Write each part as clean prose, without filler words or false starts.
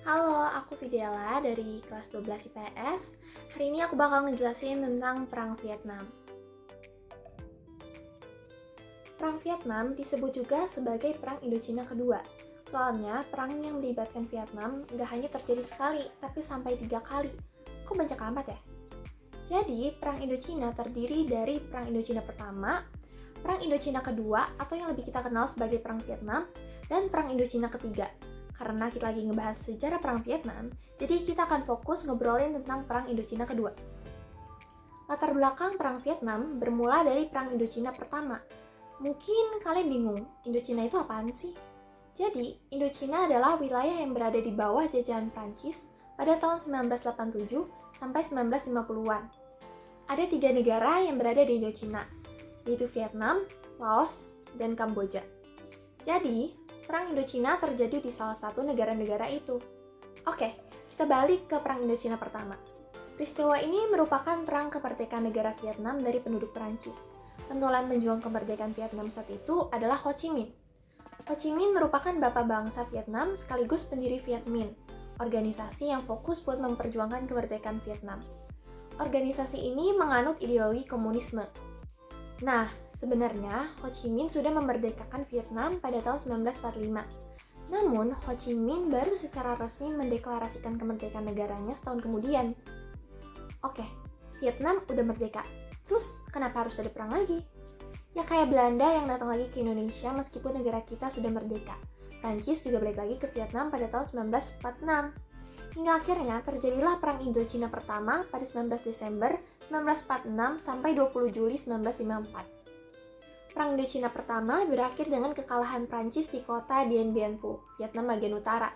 Halo, aku Videla dari kelas 12 IPS. Hari ini aku bakal ngejelasin tentang Perang Vietnam. Perang Vietnam disebut juga sebagai Perang Indochina Kedua. Soalnya, perang yang melibatkan Vietnam nggak hanya terjadi sekali, tapi sampai 3 kali. Kok banyak amat ya? Jadi, Perang Indochina terdiri dari Perang Indochina Pertama, Perang Indochina Kedua, atau yang lebih kita kenal sebagai Perang Vietnam, dan Perang Indochina Ketiga. Karena kita lagi ngebahas sejarah Perang Vietnam, jadi kita akan fokus ngobrolin tentang Perang Indochina Kedua. Latar belakang Perang Vietnam bermula dari Perang Indochina Pertama. Mungkin kalian bingung, Indochina itu apaan sih? Jadi, Indochina adalah wilayah yang berada di bawah jajahan Prancis pada tahun 1987 sampai 1950-an. Ada 3 negara yang berada di Indochina, yaitu Vietnam, Laos, dan Kamboja. Jadi, Perang Indochina terjadi di salah satu negara-negara itu. Oke, kita balik ke Perang Indochina Pertama. Peristiwa ini merupakan perang kemerdekaan negara Vietnam dari penduduk Perancis. Pentolan pejuang kemerdekaan Vietnam saat itu adalah Ho Chi Minh. Ho Chi Minh merupakan bapak bangsa Vietnam sekaligus pendiri Viet Minh, organisasi yang fokus buat memperjuangkan kemerdekaan Vietnam. Organisasi ini menganut ideologi komunisme. Nah, sebenarnya Ho Chi Minh sudah memerdekakan Vietnam pada tahun 1945. Namun, Ho Chi Minh baru secara resmi mendeklarasikan kemerdekaan negaranya setahun kemudian. Oke, Vietnam udah merdeka. Terus, kenapa harus ada perang lagi? Ya kayak Belanda yang datang lagi ke Indonesia meskipun negara kita sudah merdeka. Prancis juga balik lagi ke Vietnam pada tahun 1946. Hingga akhirnya terjadilah Perang Indochina Pertama pada 19 Desember 1946 sampai 20 Juli 1954. Perang Indochina Pertama berakhir dengan kekalahan Prancis di kota Dien Bien Phu, Vietnam bagian utara.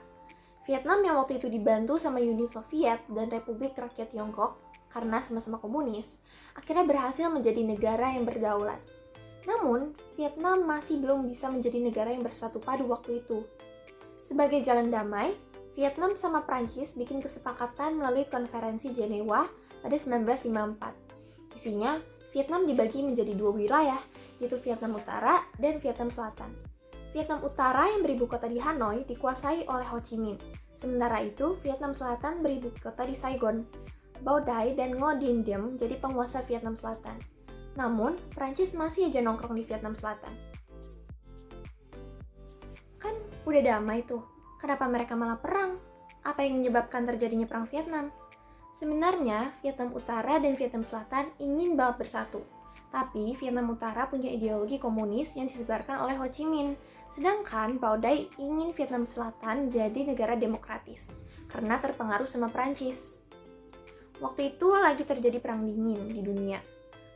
Vietnam yang waktu itu dibantu sama Uni Soviet dan Republik Rakyat Tiongkok karena sama-sama komunis, akhirnya berhasil menjadi negara yang berdaulat. Namun, Vietnam masih belum bisa menjadi negara yang bersatu padu waktu itu. Sebagai jalan damai, Vietnam sama Prancis bikin kesepakatan melalui konferensi Jenewa pada 1954. Isinya, Vietnam dibagi menjadi 2 wilayah, yaitu Vietnam Utara dan Vietnam Selatan. Vietnam Utara yang beribu kota di Hanoi dikuasai oleh Ho Chi Minh. Sementara itu, Vietnam Selatan beribu kota di Saigon. Bao Dai dan Ngo Dinh Diem jadi penguasa Vietnam Selatan. Namun, Prancis masih aja nongkrong di Vietnam Selatan. Kan udah damai tuh, kenapa mereka malah perang? Apa yang menyebabkan terjadinya perang Vietnam? Sebenarnya, Vietnam Utara dan Vietnam Selatan ingin banget bersatu. Tapi, Vietnam Utara punya ideologi komunis yang disebarkan oleh Ho Chi Minh. Sedangkan, Bao Dai ingin Vietnam Selatan jadi negara demokratis, karena terpengaruh sama Prancis. Waktu itu lagi terjadi perang dingin di dunia.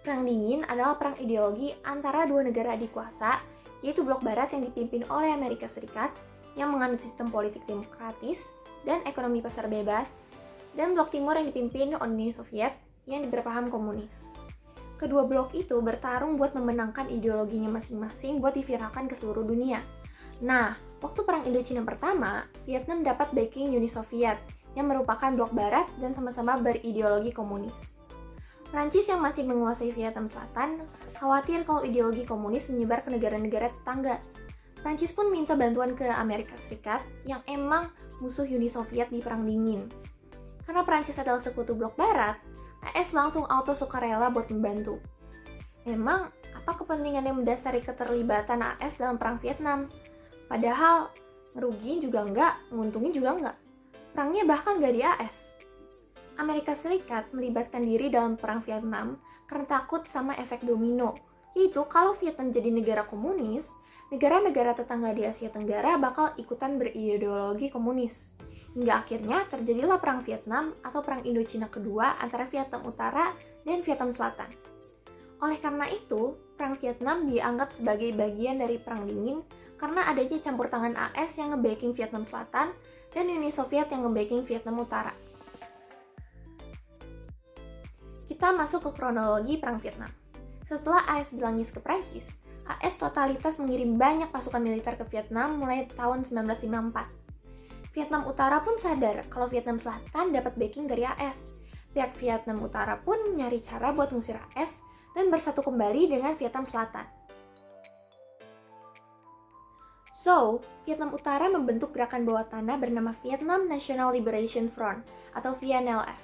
Perang dingin adalah perang ideologi antara 2 negara adikuasa, yaitu blok barat yang dipimpin oleh Amerika Serikat, yang menganut sistem politik demokratis dan ekonomi pasar bebas, dan blok timur yang dipimpin Uni Soviet yang berpaham komunis. Kedua blok itu bertarung buat memenangkan ideologinya masing-masing buat diviralkan ke seluruh dunia. Nah, waktu Perang Indochina Pertama, Vietnam dapat backing Uni Soviet, yang merupakan blok barat dan sama-sama berideologi komunis. Prancis yang masih menguasai Vietnam Selatan khawatir kalau ideologi komunis menyebar ke negara-negara tetangga. Prancis pun minta bantuan ke Amerika Serikat yang emang musuh Uni Soviet di Perang Dingin. Karena Prancis adalah sekutu blok barat, AS langsung auto sukarela buat membantu. Emang apa kepentingan yang mendasari keterlibatan AS dalam Perang Vietnam? Padahal ngerugiin juga enggak, nguntungin juga enggak. Perangnya bahkan gak di AS. Amerika Serikat melibatkan diri dalam Perang Vietnam karena takut sama efek domino, yaitu kalau Vietnam jadi negara komunis, negara-negara tetangga di Asia Tenggara bakal ikutan berideologi komunis. Hingga akhirnya terjadilah Perang Vietnam atau Perang Indochina Kedua antara Vietnam Utara dan Vietnam Selatan. Oleh karena itu, Perang Vietnam dianggap sebagai bagian dari Perang Dingin karena adanya campur tangan AS yang nge-backing Vietnam Selatan dan Uni Soviet yang nge-backing Vietnam Utara. Kita masuk ke kronologi Perang Vietnam. Setelah AS bilangis ke Prancis, AS totalitas mengirim banyak pasukan militer ke Vietnam mulai tahun 1954. Vietnam Utara pun sadar kalau Vietnam Selatan dapat backing dari AS. Pihak Vietnam Utara pun nyari cara buat ngusir AS dan bersatu kembali dengan Vietnam Selatan. So, Vietnam Utara membentuk gerakan bawah tanah bernama Vietnam National Liberation Front atau VNLF.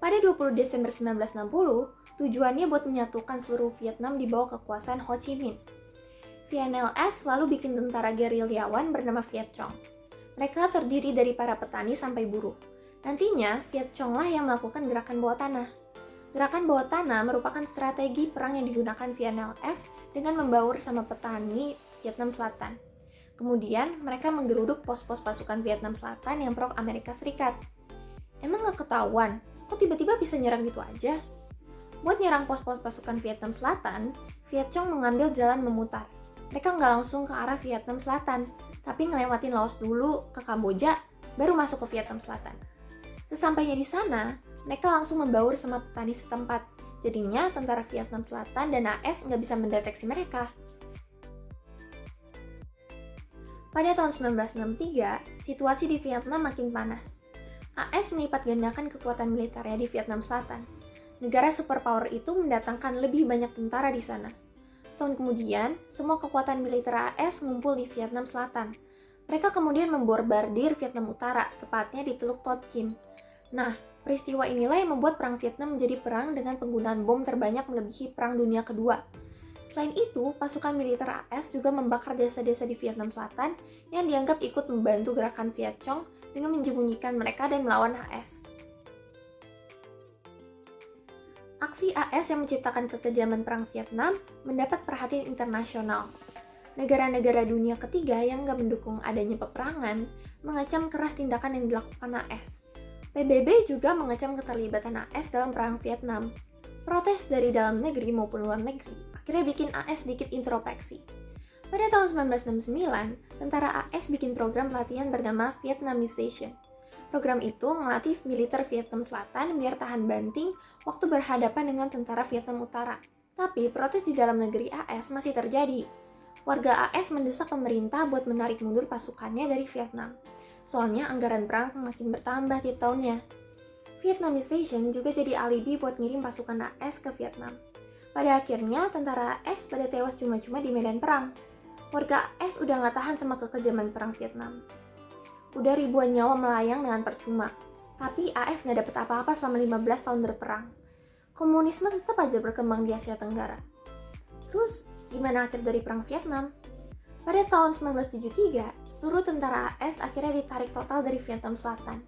Pada 20 Desember 1960, tujuannya buat menyatukan seluruh Vietnam di bawah kekuasaan Ho Chi Minh. VNLF lalu bikin tentara gerilyawan bernama Viet Cong. Mereka terdiri dari para petani sampai buruh. Nantinya, Viet Cong lah yang melakukan gerakan bawah tanah. Gerakan bawah tanah merupakan strategi perang yang digunakan VNLF dengan membaur sama petani Vietnam Selatan. Kemudian, mereka menggeruduk pos-pos pasukan Vietnam Selatan yang pro Amerika Serikat. Emang gak ketahuan? Kok tiba-tiba bisa nyerang gitu aja? Buat nyerang pos-pos pasukan Vietnam Selatan, Viet Cong mengambil jalan memutar. Mereka nggak langsung ke arah Vietnam Selatan, tapi ngelewatin Laos dulu ke Kamboja, baru masuk ke Vietnam Selatan. Sesampainya di sana, mereka langsung membaur sama petani setempat. Jadinya tentara Vietnam Selatan dan AS nggak bisa mendeteksi mereka. Pada tahun 1963, situasi di Vietnam makin panas. AS melipat gandakan kekuatan militernya di Vietnam Selatan. Negara superpower itu mendatangkan lebih banyak tentara di sana. Setahun kemudian, semua kekuatan militer AS ngumpul di Vietnam Selatan. Mereka kemudian memborbardir Vietnam Utara, tepatnya di Teluk Tot Kim. Nah, peristiwa inilah yang membuat Perang Vietnam menjadi perang dengan penggunaan bom terbanyak melebihi Perang Dunia Kedua. Selain itu, pasukan militer AS juga membakar desa-desa di Vietnam Selatan yang dianggap ikut membantu gerakan Viet Cong dengan menyembunyikan mereka dan melawan AS. Aksi AS yang menciptakan kekejaman Perang Vietnam mendapat perhatian internasional. Negara-negara dunia ketiga yang nggak mendukung adanya peperangan mengecam keras tindakan yang dilakukan AS. PBB juga mengecam keterlibatan AS dalam Perang Vietnam. Protes dari dalam negeri maupun luar negeri akhirnya bikin AS sedikit introspeksi. Pada tahun 1969, tentara AS bikin program pelatihan bernama Vietnamization. Program itu melatih militer Vietnam Selatan biar tahan banting waktu berhadapan dengan tentara Vietnam Utara. Tapi protes di dalam negeri AS masih terjadi. Warga AS mendesak pemerintah buat menarik mundur pasukannya dari Vietnam. Soalnya anggaran perang makin bertambah tiap tahunnya. Vietnamization juga jadi alibi buat ngirim pasukan AS ke Vietnam. Pada akhirnya, tentara AS pada tewas cuma-cuma di medan perang. Warga AS udah nggak tahan sama kekejaman perang Vietnam. Udah ribuan nyawa melayang dengan percuma. Tapi AS nggak dapet apa-apa selama 15 tahun berperang. Komunisme tetap aja berkembang di Asia Tenggara. Terus, gimana akhir dari perang Vietnam? Pada tahun 1973, seluruh tentara AS akhirnya ditarik total dari Vietnam Selatan.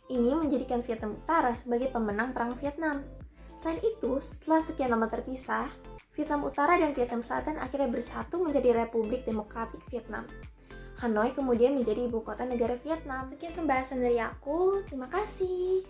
Ini menjadikan Vietnam Utara sebagai pemenang perang Vietnam. Selain itu, setelah sekian lama terpisah, Vietnam Utara dan Vietnam Selatan akhirnya bersatu menjadi Republik Demokratik Vietnam. Hanoi kemudian menjadi ibu kota negara Vietnam. Sekian pembahasan dari aku, terima kasih.